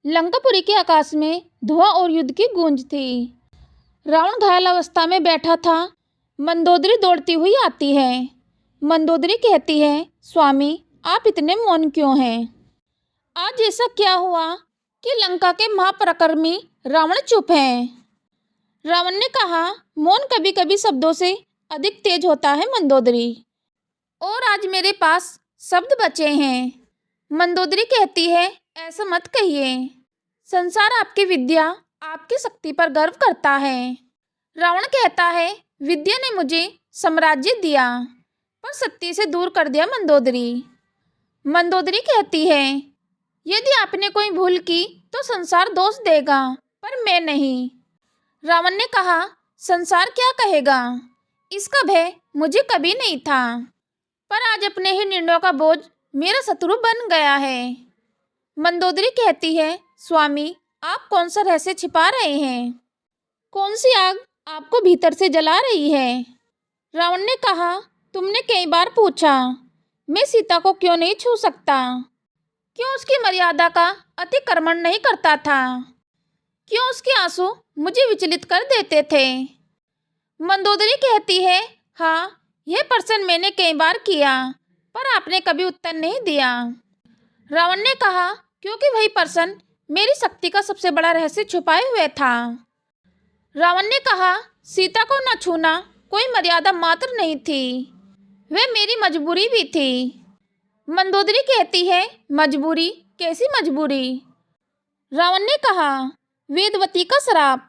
लंकापुरी के आकाश में धुआं और युद्ध की गूंज थी। रावण घायल अवस्था में बैठा था। मंदोदरी दौड़ती हुई आती है। मंदोदरी कहती है, स्वामी आप इतने मौन क्यों हैं? आज ऐसा क्या हुआ कि लंका के महापराक्रमी रावण चुप है? रावण ने कहा, मौन कभी कभी शब्दों से अधिक तेज होता है मंदोदरी, और आज मेरे पास शब्द बचे हैं। मंदोदरी कहती है, ऐसा मत कहिए। संसार आपकी विद्या, आपकी शक्ति पर गर्व करता है। रावण कहता है, विद्या ने मुझे साम्राज्य दिया, पर सत्य से दूर कर दिया मंदोदरी। मंदोदरी कहती है, यदि आपने कोई भूल की तो संसार दोष देगा, पर मैं नहीं। रावण ने कहा, संसार क्या कहेगा, इसका भय मुझे कभी नहीं था, पर आज अपने ही निर्णयों का बोझ मेरा शत्रु बन गया है। मंदोदरी कहती है, स्वामी आप कौन सा रहस्य छिपा रहे हैं? कौन सी आग आपको भीतर से जला रही है? रावण ने कहा, तुमने कई बार पूछा मैं सीता को क्यों नहीं छू सकता, क्यों उसकी मर्यादा का अतिक्रमण नहीं करता था, क्यों उसके आंसू मुझे विचलित कर देते थे। मंदोदरी कहती है, हाँ यह प्रश्न मैंने कई बार किया, पर आपने कभी उत्तर नहीं दिया। रावण ने कहा, क्योंकि वही प्रश्न मेरी शक्ति का सबसे बड़ा रहस्य छुपाए हुए था। रावण ने कहा, सीता को न छूना कोई मर्यादा मात्र नहीं थी, वह मेरी मजबूरी भी थी। मंदोदरी कहती है, मजबूरी? कैसी मजबूरी? रावण ने कहा, वेदवती का श्राप,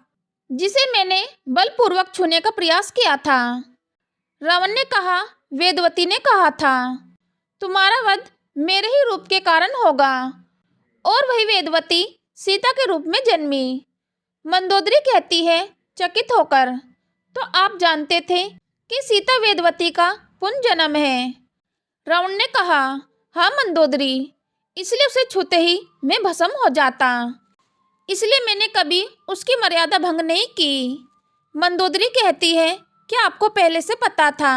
जिसे मैंने बलपूर्वक छूने का प्रयास किया था। रावण ने कहा, वेदवती ने कहा था तुम्हारा वध मेरे ही रूप के कारण होगा, और वही वेदवती सीता के रूप में जन्मी। मंदोदरी कहती है चकित होकर, तो आप जानते थे कि सीता वेदवती का पुनर्जन्म है? रावण ने कहा, हाँ मंदोदरी, इसलिए उसे छूते ही मैं भस्म हो जाता, इसलिए मैंने कभी उसकी मर्यादा भंग नहीं की। मंदोदरी कहती है, क्या आपको पहले से पता था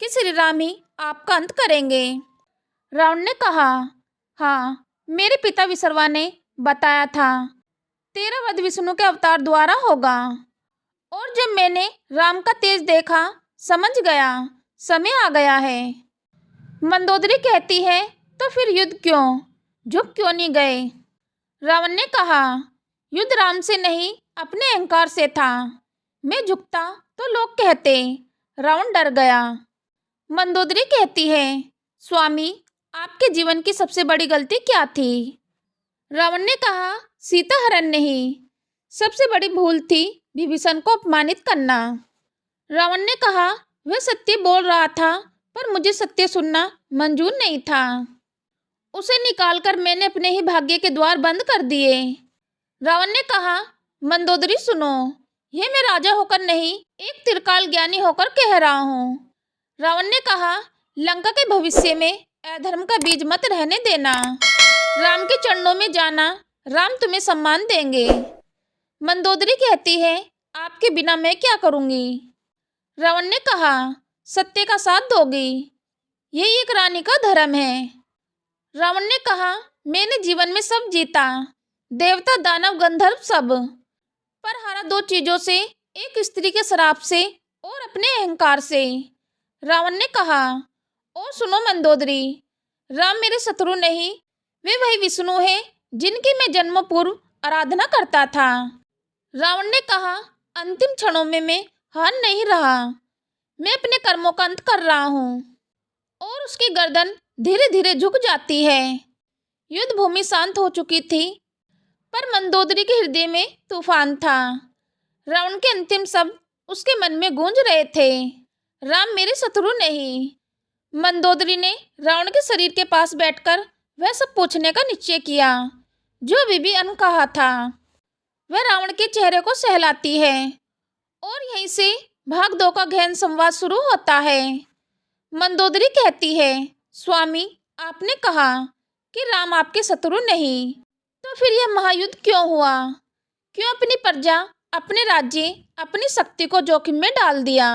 कि श्री राम ही आपका अंत करेंगे? रावण ने कहा, हाँ मेरे पिता विश्रवा ने बताया था तेरा वध विष्णु के अवतार द्वारा होगा, और जब मैंने राम का तेज देखा समझ गया समय आ गया है। मंदोदरी कहती है, तो फिर युद्ध क्यों, झुक क्यों नहीं गए? रावण ने कहा, युद्ध राम से नहीं अपने अहंकार से था, मैं झुकता तो लोग कहते रावण डर गया। मंदोदरी कहती है, स्वामी आपके जीवन की सबसे बड़ी गलती क्या थी? रावण ने कहा, सीता हरण नहीं, सबसे बड़ी भूल थी विभीषण को अपमानित करना। रावण ने कहा, वह सत्य बोल रहा था, पर मुझे सत्य सुनना मंजूर नहीं था, उसे निकालकर मैंने अपने ही भाग्य के द्वार बंद कर दिए। रावण ने कहा, मंदोदरी सुनो, यह मैं राजा होकर नहीं एक त्रिकाल ज्ञानी होकर कह रहा हूँ। रावण ने कहा, लंका के भविष्य में अधर्म का बीज मत रहने देना, राम के चरणों में जाना, राम तुम्हें सम्मान देंगे। मंदोदरी कहती है, आपके बिना मैं क्या करूँगी? रावण ने कहा, सत्य का साथ दोगी, यही एक रानी का धर्म है। रावण ने कहा, मैंने जीवन में सब जीता, देवता दानव गंधर्व सब, पर हारा दो चीजों से, एक स्त्री के श्राप से और अपने अहंकार से। रावण ने कहा, और सुनो मंदोदरी, राम मेरे शत्रु नहीं, वे वही विष्णु है जिनकी मैं जन्म पूर्व आराधना करता था। रावण ने कहा, अंतिम क्षणों में मैं हार नहीं रहा, मैं अपने कर्मों का अंत कर रहा हूँ, और उसकी गर्दन धीरे धीरे झुक जाती है। युद्ध भूमि शांत हो चुकी थी, पर मंदोदरी के हृदय में तूफान था। रावण के अंतिम शब्द उसके मन में गूंज रहे थे, राम मेरे शत्रु नहीं। मंदोदरी ने रावण के शरीर के पास बैठकर वह सब पूछने का निश्चय किया जो अभी भी अनकहा था। वह रावण के चेहरे को सहलाती है, और यहीं से भाग दो का गहन संवाद शुरू होता है। मंदोदरी कहती है, स्वामी आपने कहा कि राम आपके शत्रु नहीं, तो फिर यह महायुद्ध क्यों हुआ? क्यों अपनी प्रजा, अपने राज्य, अपनी शक्ति को जोखिम में डाल दिया?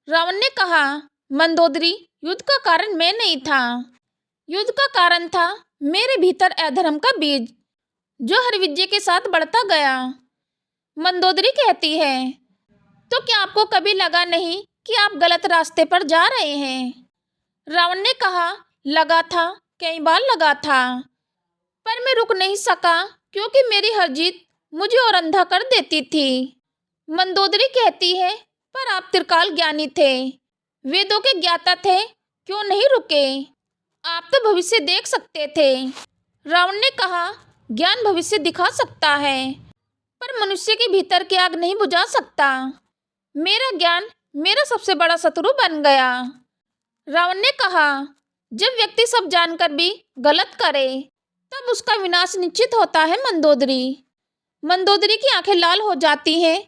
रावण ने कहा, मंदोदरी युद्ध का कारण मैं नहीं था, युद्ध का कारण था मेरे भीतर अधर्म का बीज, जो हर विजय के साथ बढ़ता गया। मंदोदरी कहती है, तो क्या आपको कभी लगा नहीं कि आप गलत रास्ते पर जा रहे हैं? रावण ने कहा, लगा था, कई बार लगा था, पर मैं रुक नहीं सका क्योंकि मेरी हर जीत मुझे और अंधा कर देती थी। मंदोदरी कहती है, पर आप त्रिकाल ज्ञानी थे, वेदों के ज्ञाता थे, क्यों नहीं रुके? आप तो भविष्य देख सकते थे। रावण ने कहा, ज्ञान भविष्य दिखा सकता है, पर मनुष्य के भीतर की आग नहीं बुझा सकता। मेरा ज्ञान मेरा सबसे बड़ा शत्रु बन गया। रावण ने कहा, जब व्यक्ति सब जानकर भी गलत करे तब उसका विनाश निश्चित होता है। मंदोदरी की आंखें लाल हो जाती हैं।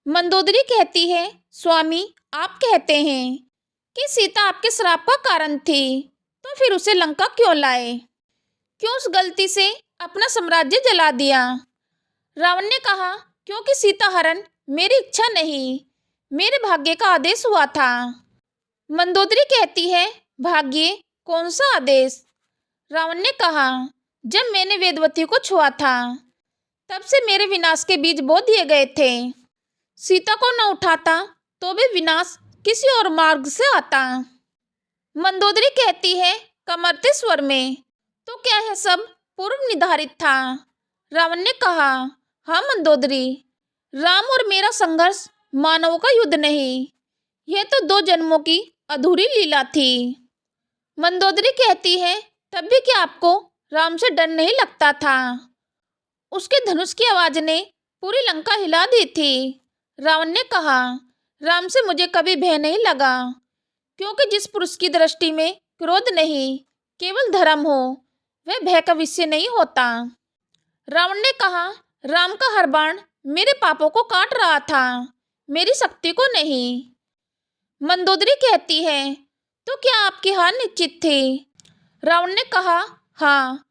मंदोदरी कहती है, स्वामी, आप कहते हैं कि सीता आपके श्राप का कारण थी, तो फिर उसे लंका क्यों लाए? क्यों उस गलती से अपना साम्राज्य जला दिया? रावण ने कहा, क्योंकि सीता हरण मेरी इच्छा नहीं, मेरे भाग्य का आदेश हुआ था। मंदोदरी कहती है, भाग्य? कौन सा आदेश? रावण ने कहा, जब मैंने वेदवती को छुआ था तब से मेरे विनाश के बीज बो दिए गए थे। सीता को न उठाता तो भी विनाश किसी और मार्ग से आता। मंदोदरी कहती है, कमरते स्वर में, तो क्या यह सब पूर्व निर्धारित था? रावण ने कहा, हाँ मंदोदरी, राम और मेरा संघर्ष मानवों का युद्ध नहीं, यह तो 2 जन्मों की अधूरी लीला थी। मंदोदरी कहती है, तब भी क्या आपको राम से डर नहीं लगता था? उसके धनुष की आवाज ने पूरी लंका हिला दी थी। रावण ने कहा, राम से मुझे कभी भय नहीं लगा, क्योंकि जिस पुरुष की दृष्टि में क्रोध नहीं, केवल धर्म हो, वह भय का विषय नहीं होता। रावण ने कहा, राम का हर बाण मेरे पापों को काट रहा था, मेरी शक्ति को नहीं। मंदोदरी कहती है, तो क्या आपकी हार निश्चित थी? रावण ने कहा, हाँ,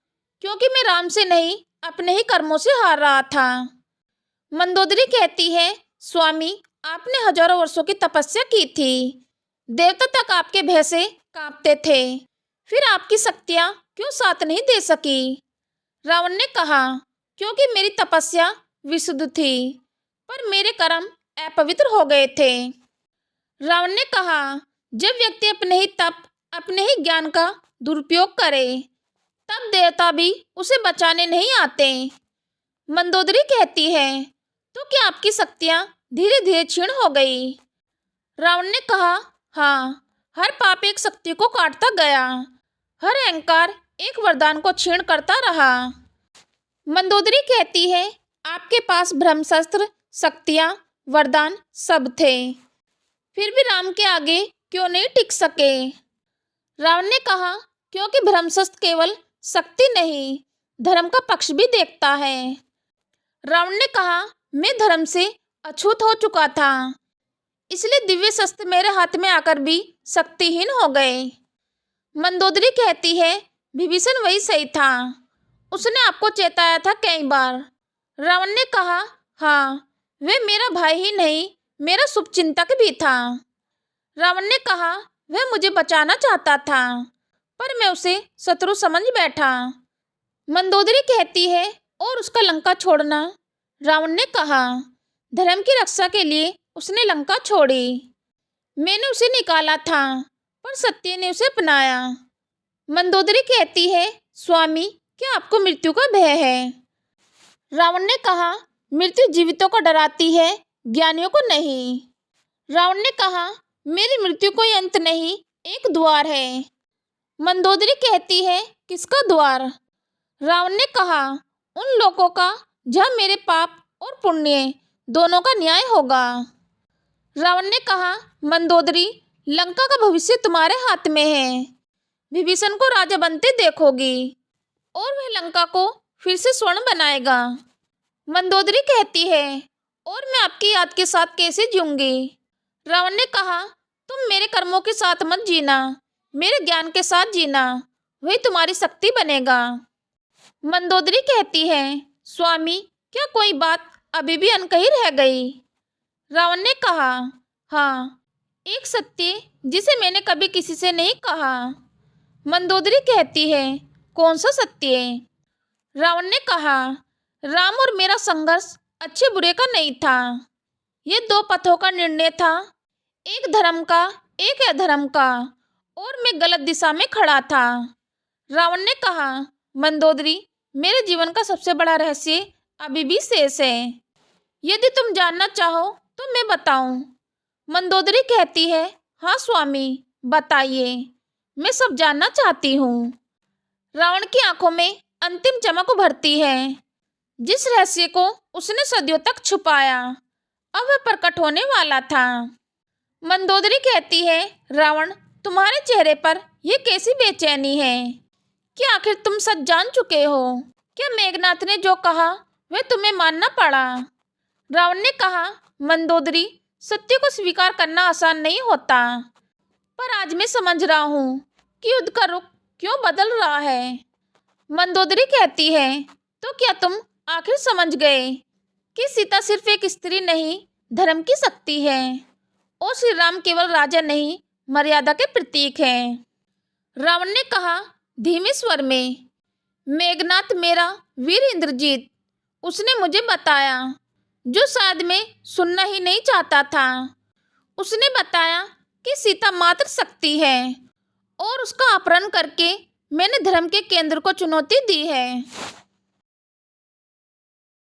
क्योंकि मैं राम से नहीं अपने ही कर्मों से हार रहा था। मंदोदरी कहती है, स्वामी, आपने हजारों वर्षों की तपस्या की थी, देवता तक आपके भय से कांपते थे, फिर आपकी शक्तियां क्यों साथ नहीं दे सकी? रावण ने कहा, क्योंकि मेरी तपस्या विशुद्ध थी, पर मेरे कर्म अपवित्र हो गए थे। रावण ने कहा, जब व्यक्ति अपने ही तप, अपने ही ज्ञान का दुरुपयोग करे, तब देवता भी उसे बचाने नहीं आते। मंदोदरी कहती है, तो क्या आपकी शक्तियां धीरे धीरे क्षीण हो गई? रावण ने कहा, हाँ, हर पाप एक शक्ति को काटता गया, हर अहंकार एक वरदान को क्षीण करता रहा। मंदोदरी कहती है, आपके पास ब्रह्मास्त्र, शक्तियां, वरदान सब थे, फिर भी राम के आगे क्यों नहीं टिक सके? रावण ने कहा, क्योंकि ब्रह्मास्त्र केवल शक्ति नहीं, धर्म का पक्ष भी देखता है। रावण ने कहा, मैं धर्म से अछूत हो चुका था, इसलिए दिव्य शस्त्र मेरे हाथ में आकर भी शक्तिहीन हो गए। मंदोदरी कहती है, विभीषण वही सही था, उसने आपको चेताया था कई बार। रावण ने कहा, हाँ, वह मेरा भाई ही नहीं, मेरा शुभचिंतक भी था। रावण ने कहा, वह मुझे बचाना चाहता था, पर मैं उसे शत्रु समझ बैठा। मंदोदरी कहती है, और उसका लंका छोड़ना? रावण ने कहा, धर्म की रक्षा के लिए उसने लंका छोड़ी, मैंने उसे निकाला था, पर सत्य ने उसे अपनाया। मंदोदरी कहती है, स्वामी, क्या आपको मृत्यु का भय है? रावण ने कहा, मृत्यु जीवितों को डराती है, ज्ञानियों को नहीं। रावण ने कहा, मेरी मृत्यु कोई अंत नहीं, एक द्वार है। मंदोदरी कहती है, किसका द्वार? रावण ने कहा, उन लोगों का जहाँ मेरे पाप और पुण्य दोनों का न्याय होगा। रावण ने कहा, मंदोदरी, लंका का भविष्य तुम्हारे हाथ में है, विभीषण को राजा बनते देखोगी और वह लंका को फिर से स्वर्ण बनाएगा। मंदोदरी कहती है, और मैं आपकी याद के साथ कैसे जीऊंगी? रावण ने कहा, तुम मेरे कर्मों के साथ मत जीना, मेरे ज्ञान के साथ जीना, वही तुम्हारी शक्ति बनेगा। मंदोदरी कहती है, स्वामी, क्या कोई बात अभी भी अनकही रह गई? रावण ने कहा, हाँ, एक सत्य जिसे मैंने कभी किसी से नहीं कहा। मंदोदरी कहती है, कौन सा सत्य? रावण ने कहा, राम और मेरा संघर्ष अच्छे बुरे का नहीं था। ये दो पथों का निर्णय था, एक धर्म का, एक अधर्म का, और मैं गलत दिशा में खड़ा था। रावण ने कहा, मंदोदरी, मेरे जीवन का सबसे बड़ा रहस्य अभी भी शेष है। यदि तुम जानना चाहो तो मैं बताऊं। मंदोदरी कहती है, हाँ स्वामी, बताइए, मैं सब जानना चाहती हूँ। रावण की आंखों में अंतिम चमक उभरती है। जिस रहस्य को उसने सदियों तक छुपाया, अब वह प्रकट होने वाला था। मंदोदरी कहती है, रावण, तुम्हारे चेहरे पर यह कैसी बेचैनी है? क्या आखिर तुम सच जान चुके हो? क्या मेघनाथ ने जो कहा वह तुम्हें मानना पड़ा? रावण ने कहा, मंदोदरी, सत्य को स्वीकार करना आसान नहीं होता, पर आज मैं समझ रहा हूँ कि युद्ध का रुख क्यों बदल रहा है। मंदोदरी कहती है, तो क्या तुम आखिर समझ गए कि सीता सिर्फ एक स्त्री नहीं, धर्म की शक्ति है, और श्री राम केवल राजा नहीं, मर्यादा के प्रतीक हैं। रावण ने कहा धीमे स्वर में, मेघनाथ मेरा वीर इंद्रजीत, उसने मुझे बताया जो शायद मैं सुनना ही नहीं चाहता था। उसने बताया कि सीता मात्र शक्ति है और उसका अपहरण करके मैंने धर्म के केंद्र को चुनौती दी है।